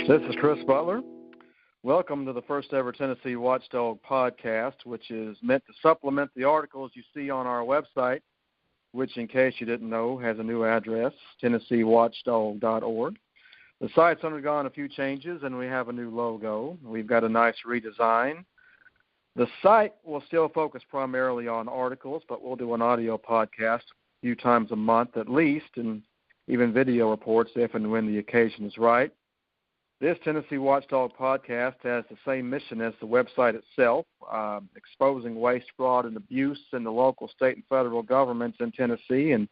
This is Chris Butler. Welcome to the first ever Tennessee Watchdog podcast, which is meant to supplement the articles you see on our website, which, in case you didn't know, has a new address, tennesseewatchdog.org. The site's undergone a few changes, and we have a new logo. We've got a nice redesign. The site will still focus primarily on articles, but we'll do an audio podcast a few times a month at least, and even video reports if and when the occasion is right. This Tennessee Watchdog podcast has the same mission as the website itself, exposing waste, fraud, and abuse in the local, state, and federal governments in Tennessee. And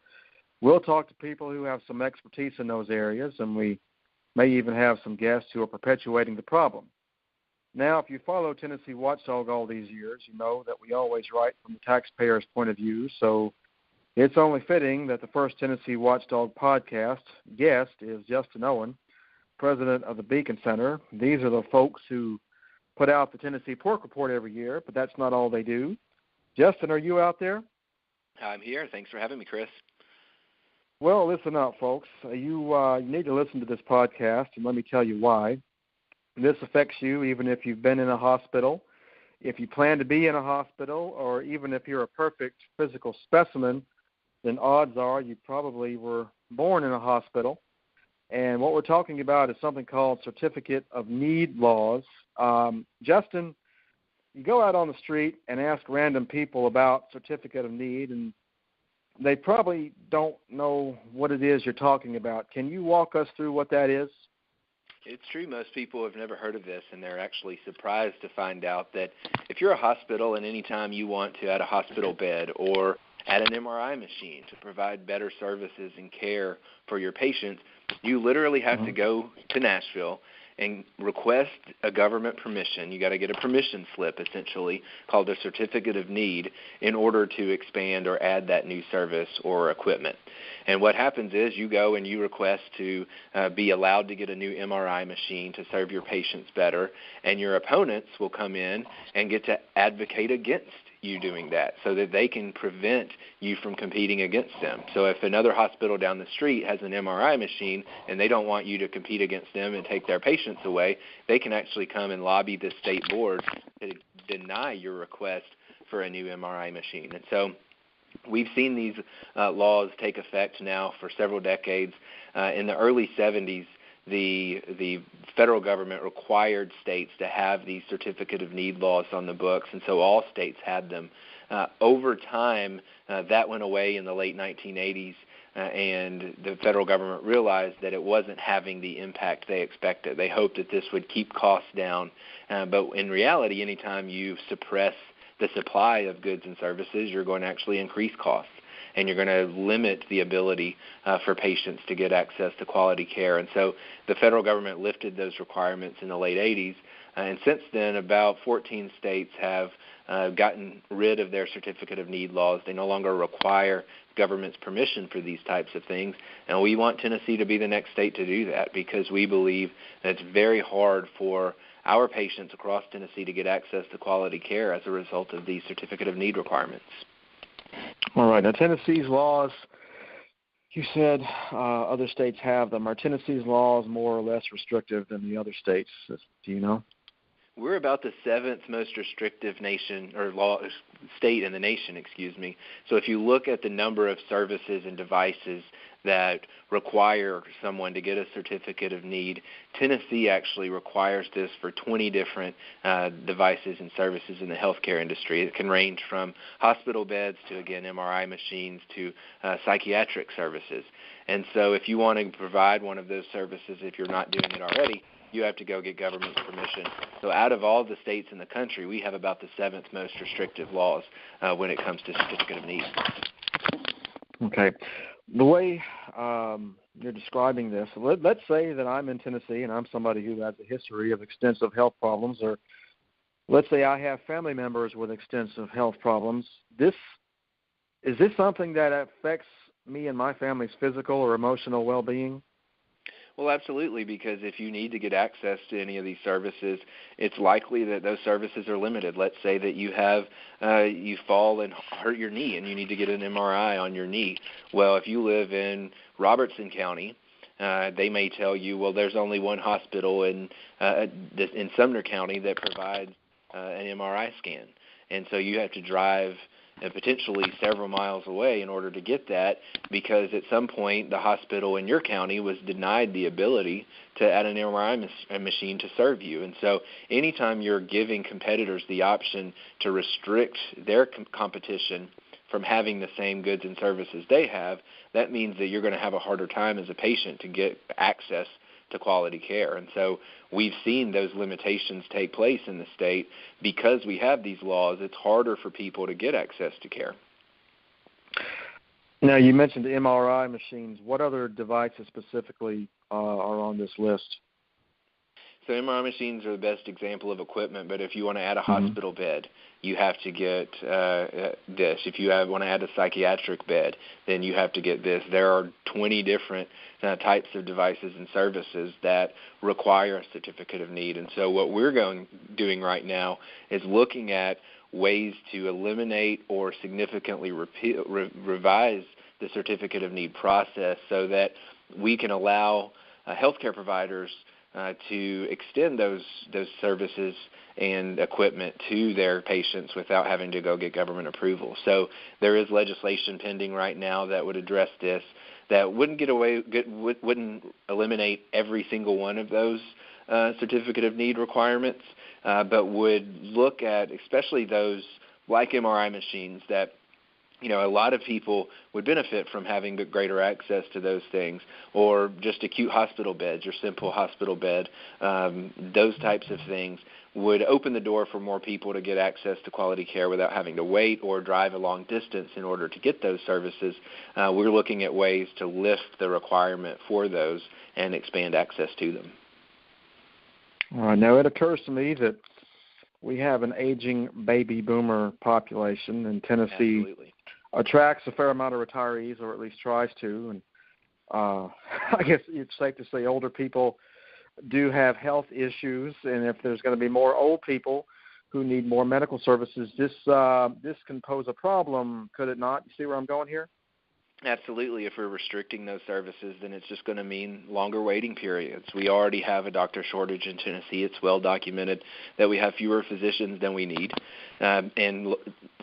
we'll talk to people who have some expertise in those areas, and we may even have some guests who are perpetuating the problem. Now, if you follow Tennessee Watchdog all these years, you know that we always write from the taxpayer's point of view, so it's only fitting that the first Tennessee Watchdog podcast guest is Justin Owen, president of the Beacon Center. These are the folks who put out the Tennessee Pork Report every year, but that's not all they do. Justin, are you out there? I'm here. Thanks for having me, Chris. Well, listen up, folks. You need to listen to this podcast, and let me tell you why. This affects you even if you've been in a hospital, if you plan to be in a hospital, or even if you're a perfect physical specimen, then odds are you probably were born in a hospital. And what we're talking about is something called Certificate of Need laws. Justin, you go out on the street and ask random people about Certificate of Need, and they probably don't know what it is you're talking about. Can you walk us through what that is? It's true. Most people have never heard of this, and they're actually surprised to find out that if you're a hospital and any time you want to add a hospital bed or add an MRI machine to provide better services and care for your patients, you literally have to go to Nashville and request a government permission. You got to get a permission slip, essentially, called a Certificate of Need in order to expand or add that new service or equipment. And what happens is you go and you request to be allowed to get a new MRI machine to serve your patients better, and your opponents will come in and get to advocate against you doing that so that they can prevent you from competing against them. So if another hospital down the street has an MRI machine and they don't want you to compete against them and take their patients away, they can actually come and lobby the state board to deny your request for a new MRI machine. And so we've seen these laws take effect now for several decades. In the early 70s, the federal government required states to have these Certificate of Need laws on the books, and so all states had them. Over time, that went away in the late 1980s, and the federal government realized that it wasn't having the impact they expected. They hoped that this would keep costs down, but in reality, anytime you suppress the supply of goods and services, you're going to actually increase costs, and you're going to limit the ability for patients to get access to quality care. And so the federal government lifted those requirements in the late 80s, and since then about 14 states have gotten rid of their Certificate of Need laws. They no longer require government's permission for these types of things, and we want Tennessee to be the next state to do that because we believe that it's very hard for our patients across Tennessee to get access to quality care as a result of these Certificate of Need requirements. All right. Now, Tennessee's laws, you said other states have them. Are Tennessee's laws more or less restrictive than the other states? Do you know? We're about the seventh most restrictive state in the nation, So if you look at the number of services and devices that require someone to get a Certificate of Need, Tennessee actually requires this for 20 different devices and services in the healthcare industry. It can range from hospital beds to, again, MRI machines to psychiatric services. And so if you want to provide one of those services, if you're not doing it already, you have to go get government permission. So out of all the states in the country, we have about the seventh most restrictive laws when it comes to Certificate of Need. Okay. The way you're describing this, let's say that I'm in Tennessee and I'm somebody who has a history of extensive health problems, or let's say I have family members with extensive health problems. Is this something that affects me and my family's physical or emotional well-being? Well, absolutely, because if you need to get access to any of these services, it's likely that those services are limited. Let's say that you fall and hurt your knee and you need to get an MRI on your knee. Well, if you live in Robertson County, They may tell you, well, there's only one hospital in Sumner County that provides an MRI scan, and so you have to drive potentially several miles away in order to get that, because at some point the hospital in your county was denied the ability to add an MRI machine to serve you. And so anytime you're giving competitors the option to restrict their competition from having the same goods and services they have, that means that you're going to have a harder time as a patient to get access to quality care. And so we've seen those limitations take place in the state. Because we have these laws, it's harder for people to get access to care. Now, you mentioned the MRI machines. What other devices specifically are on this list? So MRI machines are the best example of equipment, but if you want to add a hospital bed, you have to get this. If you want to add a psychiatric bed, then you have to get this. There are 20 different types of devices and services that require a certificate of need. And so what we're doing right now is looking at ways to eliminate or significantly revise the certificate of need process so that we can allow healthcare providers to extend those services and equipment to their patients without having to go get government approval. So there is legislation pending right now that would address this, that wouldn't wouldn't eliminate every single one of those certificate of need requirements, but would look at especially those like MRI machines that a lot of people would benefit from having greater access to those things, or just acute hospital beds or simple hospital bed. Those types of things would open the door for more people to get access to quality care without having to wait or drive a long distance in order to get those services. We're looking at ways to lift the requirement for those and expand access to them. All right. Now, it occurs to me that we have an aging baby boomer population, and Tennessee Absolutely attracts a fair amount of retirees, or at least tries to. And I guess it's safe to say older people do have health issues, and if there's going to be more old people who need more medical services, this can pose a problem, could it not? You see where I'm going here? Absolutely. If we're restricting those services, then it's just going to mean longer waiting periods. We already have a doctor shortage in Tennessee. It's well documented that we have fewer physicians than we need. And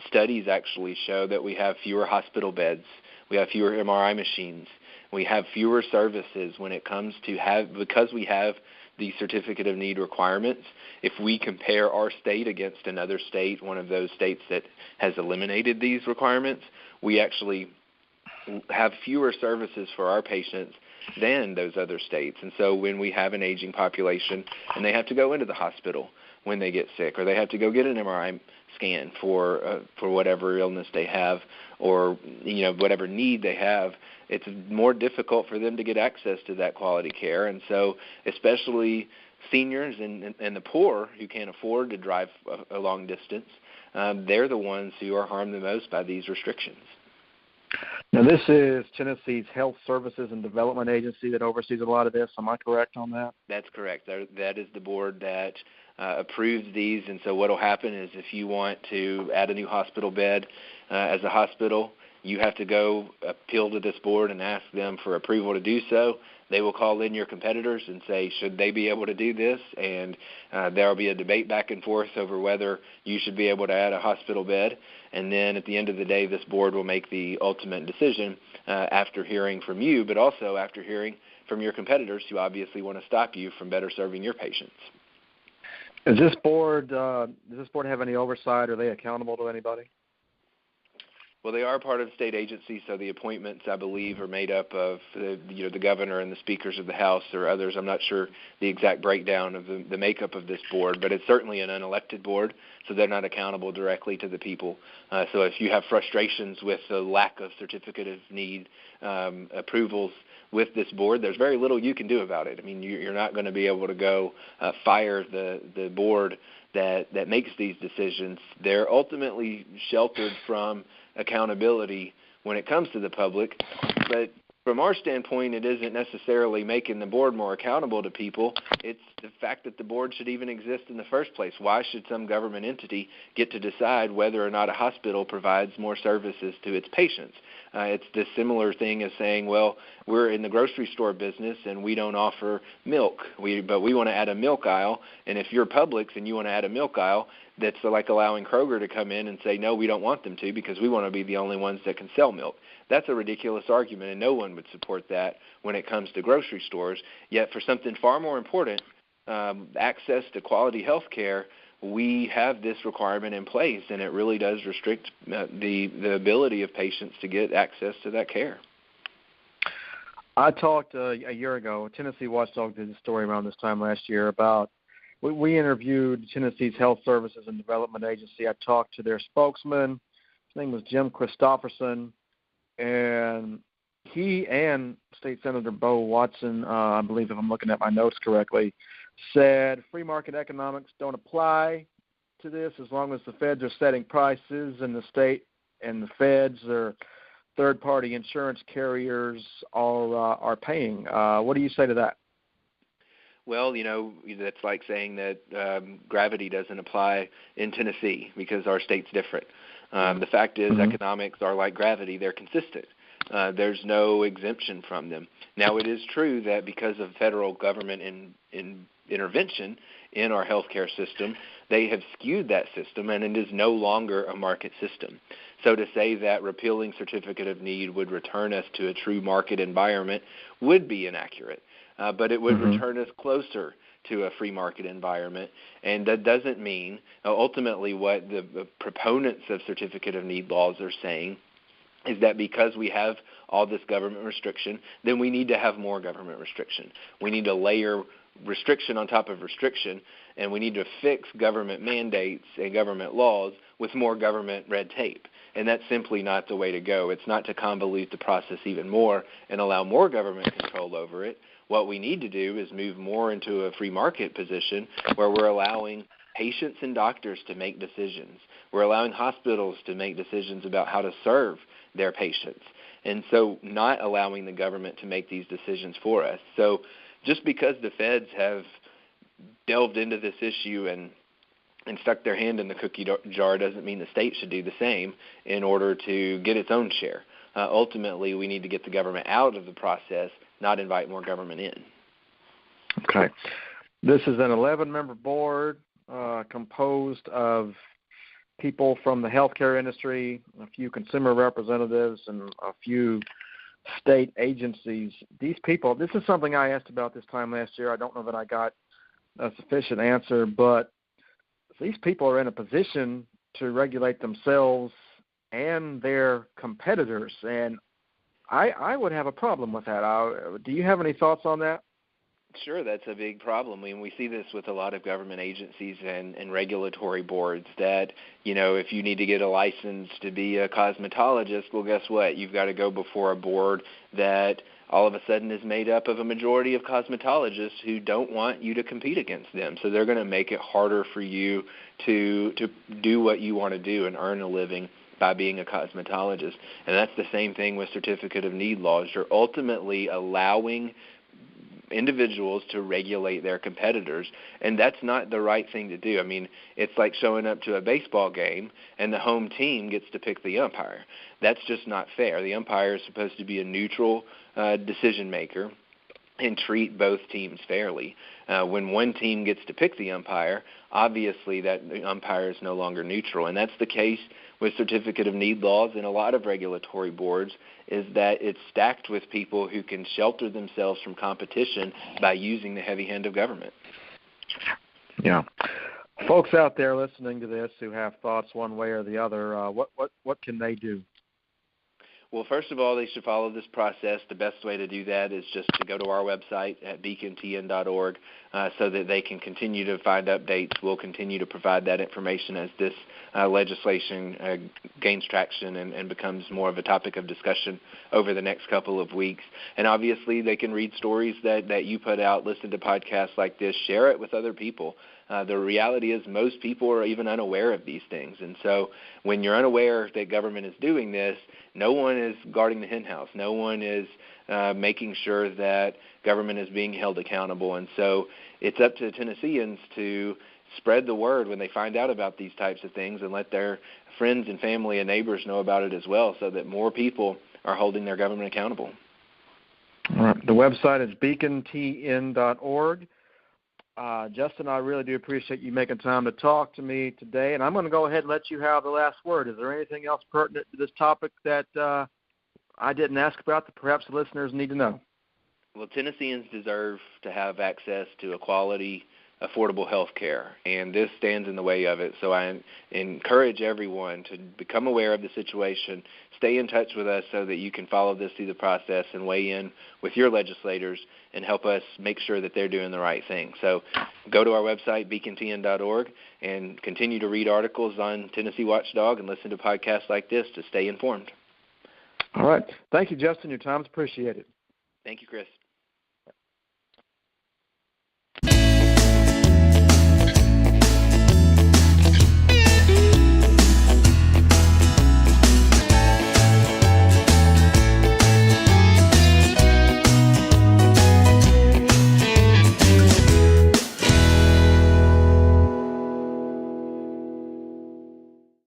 studies actually show that we have fewer hospital beds. We have fewer MRI machines. We have fewer services when it comes to because we have the certificate of need requirements. If we compare our state against another state, one of those states that has eliminated these requirements, we actually have fewer services for our patients than those other states. And so when we have an aging population and they have to go into the hospital when they get sick, or they have to go get an MRI scan for whatever illness they have, or whatever need they have, it's more difficult for them to get access to that quality care. And so especially seniors and the poor who can't afford to drive a long distance, they're the ones who are harmed the most by these restrictions. Now, this is Tennessee's Health Services and Development Agency that oversees a lot of this. Am I correct on that? That's correct. That is the board that approves these. And so what will happen is if you want to add a new hospital bed as a hospital, you have to go appeal to this board and ask them for approval to do so. They will call in your competitors and say, should they be able to do this? And there will be a debate back and forth over whether you should be able to add a hospital bed. And then at the end of the day, this board will make the ultimate decision after hearing from you, but also after hearing from your competitors who obviously want to stop you from better serving your patients. Does this board have any oversight? Are they accountable to anybody? Well, they are part of the state agency, so the appointments, I believe, are made up of the governor and the speakers of the House or others. I'm not sure the exact breakdown of the makeup of this board, but it's certainly an unelected board, so they're not accountable directly to the people. So if you have frustrations with the lack of certificate of need approvals with this board, there's very little you can do about it. I mean, you're not going to be able to go fire the board that makes these decisions. They're ultimately sheltered from accountability when it comes to the public, but From our standpoint, it isn't necessarily making the board more accountable to people. It's the fact that the board should even exist in the first place. Why should some government entity get to decide whether or not a hospital provides more services to its patients? It's the similar thing as saying, well, we're in the grocery store business and we don't offer milk, but we want to add a milk aisle. And if you're Publix and you want to add a milk aisle, that's like allowing Kroger to come in and say, no, we don't want them to because we want to be the only ones that can sell milk. That's a ridiculous argument, and no one would support that when it comes to grocery stores. Yet for something far more important, access to quality health care, we have this requirement in place, and it really does restrict the ability of patients to get access to that care. I talked a year ago, Tennessee Watchdog did a story around this time last year about, we interviewed Tennessee's Health Services and Development Agency. I talked to their spokesman. His name was Jim Christopherson, and he and State Senator Bo Watson, I believe if I'm looking at my notes correctly, said free market economics don't apply to this as long as the feds are setting prices and the state and the feds or third-party insurance carriers are paying. What do you say to that? Well, that's like saying that gravity doesn't apply in Tennessee because our state's different. The fact is economics are like gravity. They're consistent. There's no exemption from them. Now, it is true that because of federal government intervention in our healthcare system, they have skewed that system, and it is no longer a market system. So to say that repealing certificate of need would return us to a true market environment would be inaccurate, but it would return us closer to a free market environment. And that doesn't mean, ultimately what the proponents of certificate of need laws are saying is that because we have all this government restriction, then we need to have more government restriction. We need to layer restriction on top of restriction, and we need to fix government mandates and government laws with more government red tape. And that's simply not the way to go. It's not to convolute the process even more and allow more government control over it. What we need to do is move more into a free market position where we're allowing patients and doctors to make decisions. We're allowing hospitals to make decisions about how to serve their patients. And so not allowing the government to make these decisions for us. So just because the feds have delved into this issue and stuck their hand in the cookie jar doesn't mean the state should do the same in order to get its own share. Ultimately, we need to get the government out of the process, not invite more government in. Okay. This is an 11-member board composed of people from the healthcare industry, a few consumer representatives, and a few state agencies. These people, this is something I asked about this time last year. I don't know that I got a sufficient answer, but these people are in a position to regulate themselves and their competitors, and I would have a problem with that. Do you have any thoughts on that? Sure, that's a big problem. I mean, we see this with a lot of government agencies and regulatory boards that, if you need to get a license to be a cosmetologist, well, guess what? You've got to go before a board that all of a sudden is made up of a majority of cosmetologists who don't want you to compete against them. So they're going to make it harder for you to do what you want to do and earn a living by being a cosmetologist. And that's the same thing with certificate of need laws. You're ultimately allowing individuals to regulate their competitors, and that's not the right thing to do. I mean, it's like showing up to a baseball game and the home team gets to pick the umpire. That's just not fair. The umpire is supposed to be a neutral decision maker and treat both teams fairly. When one team gets to pick the umpire, obviously that the umpire is no longer neutral, and that's the case with certificate of need laws and a lot of regulatory boards, is that it's stacked with people who can shelter themselves from competition by using the heavy hand of government. Yeah. Folks out there listening to this who have thoughts one way or the other, what can they do? Well, first of all, they should follow this process. The best way to do that is just to go to our website at beacontn.org so that they can continue to find updates. We'll continue to provide that information as this legislation gains traction and becomes more of a topic of discussion over the next couple of weeks. And obviously, they can read stories that you put out, listen to podcasts like this, share it with other people. The reality is most people are even unaware of these things. And so when you're unaware that government is doing this, no one is guarding the hen house. No one is making sure that government is being held accountable. And so it's up to Tennesseans to spread the word when they find out about these types of things and let their friends and family and neighbors know about it as well, so that more people are holding their government accountable. All right. The website is beacontn.org. Justin, I really do appreciate you making time to talk to me today, and I'm going to go ahead and let you have the last word. Is there anything else pertinent to this topic that I didn't ask about that perhaps the listeners need to know? Well, Tennesseans deserve to have access to a quality, affordable health care, and this stands in the way of it. So I encourage everyone to become aware of the situation, stay in touch with us so that you can follow this through the process and weigh in with your legislators and help us make sure that they're doing the right thing. So go to our website, beacontn.org, and continue to read articles on Tennessee Watchdog and listen to podcasts like this to stay informed. All right. Thank you, Justin. Your time is appreciated. Thank you, Chris.